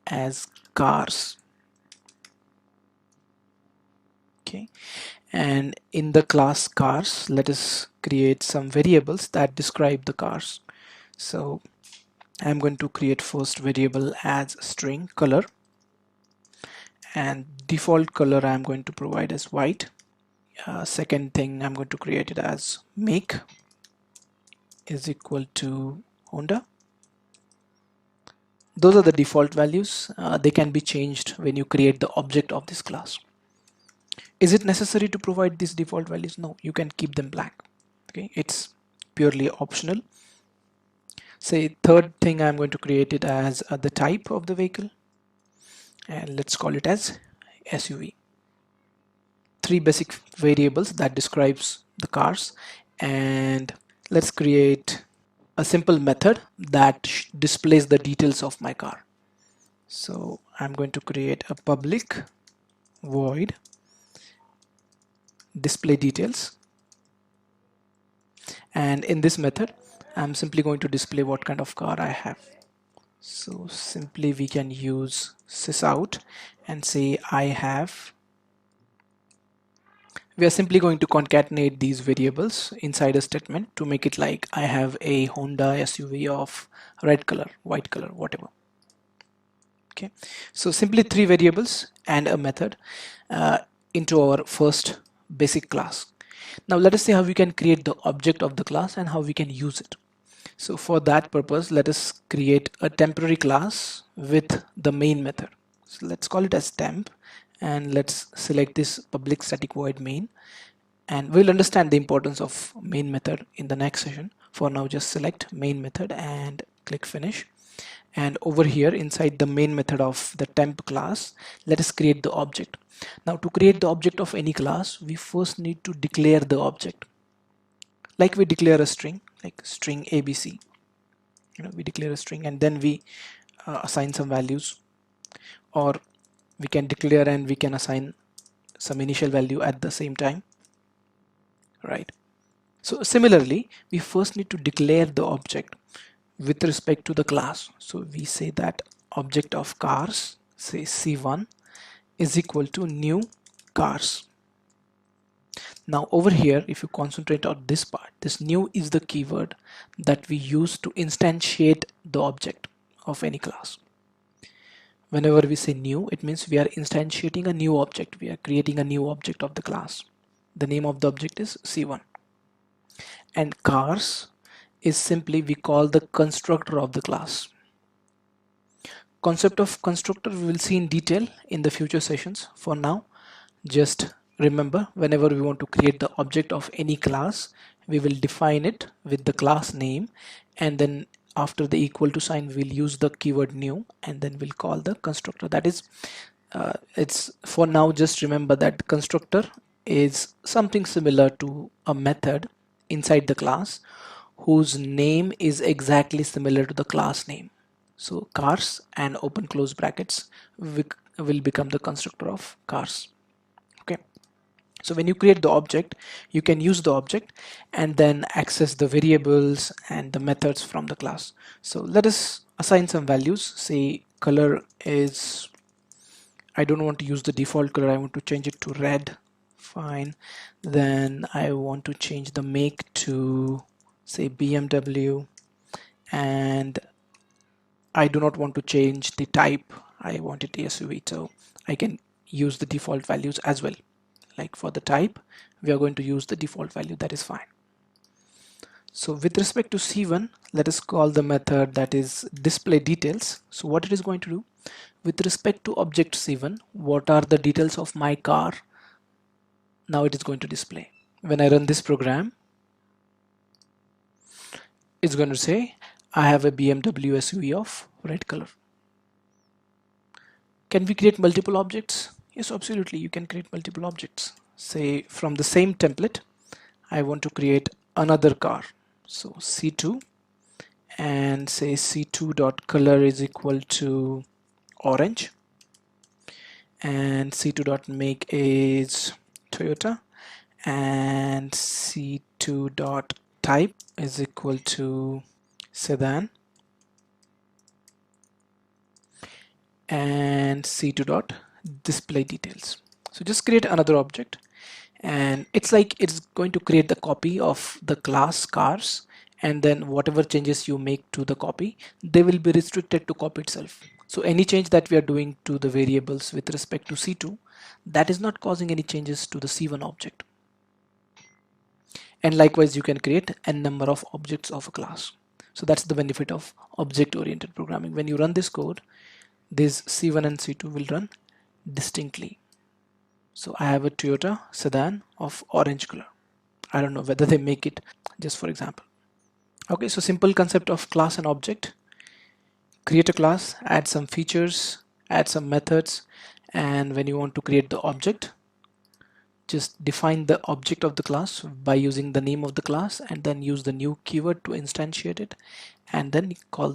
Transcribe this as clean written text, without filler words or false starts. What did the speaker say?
as cars. Okay, and in the class cars, let us create some variables that describe the cars. So I'm going to create first variable as string color, and default color I'm going to provide as white. Second thing, I'm going to create it as make is equal to Honda. Those are the default values. They can be changed when you create the object of this class. Is it necessary to provide these default values? No, you can keep them blank. Okay, it's purely optional. Say third thing, I'm going to create it as the type of the vehicle, and let's call it as SUV. Three basic variables that describes the cars, and let's create a simple method that displays the details of my car. So I'm going to create a public void display details, and in this method I'm simply going to display what kind of car I have. So simply we can use sysout and say I have. We are simply going to concatenate these variables inside a statement to make it like I have a Honda SUV of red color, white color, whatever. Okay, so simply three variables and a method into our first basic class. Now let us see how we can create the object of the class and how we can use it. So for that purpose, let us create a temporary class with the main method. So let's call it as temp, and let's select this public static void main, and we'll understand the importance of main method in the next session. For now, just select main method and click finish. And over here inside the main method of the temp class, let us create the object. Now to create the object of any class, we first need to declare the object. Like we declare a string, like string ABC. We declare a string and then we assign some values, or we can declare and we can assign some initial value at the same time, right? So similarly, we first need to declare the object with respect to the class. So we say that object of cars, say C1, is equal to new cars. Now over here, if you concentrate on this part, this new is the keyword that we use to instantiate the object of any class. Whenever we say new, it means we are instantiating a new object. We are creating a new object of the class. The name of the object is C1. And cars is simply we call the constructor of the class. Concept of constructor we will see in detail in the future sessions. For now, just remember, whenever we want to create the object of any class, we will define it with the class name, and then after the equal to sign we'll use the keyword new, and then we'll call the constructor. That is it's for now, just remember that constructor is something similar to a method inside the class whose name is exactly similar to the class name. So cars and open close brackets will become the constructor of cars. Okay, so when you create the object, you can use the object and then access the variables and the methods from the class. So let us assign some values. Say color is, I don't want to use the default color, I want to change it to red. Fine. Then I want to change the make to say BMW, and I do not want to change the type, I want it SUV, so I can use the default values as well. Like for the type, we are going to use the default value, that is fine. So with respect to C1, let us call the method that is display details. So what it is going to do, with respect to object C1, what are the details of my car? Now it is going to display. When I run this program, it's going to say I have a BMW SUV of red color. Can we create multiple objects? Yes, absolutely, you can create multiple objects. Say from the same template, I want to create another car. So C2, and say C2 dot color is equal to orange, and C2 dot make is Toyota, and C2 dot type is equal to sedan, and c2 dot display details. So just create another object, and it's like it's going to create the copy of the class cars, and then whatever changes you make to the copy, they will be restricted to copy itself. So any change that we are doing to the variables with respect to c2, that is not causing any changes to the c1 object. And likewise, you can create n number of objects of a class. So that's the benefit of object-oriented programming. When you run this code, this c1 and c2 will run distinctly. So I have a Toyota sedan of orange color. I don't know whether they make it, just for example. Okay, so simple concept of class and object. Create a class, add some features, add some methods, and when you want to create the object, just define the object of the class by using the name of the class, and then use the new keyword to instantiate it, and then call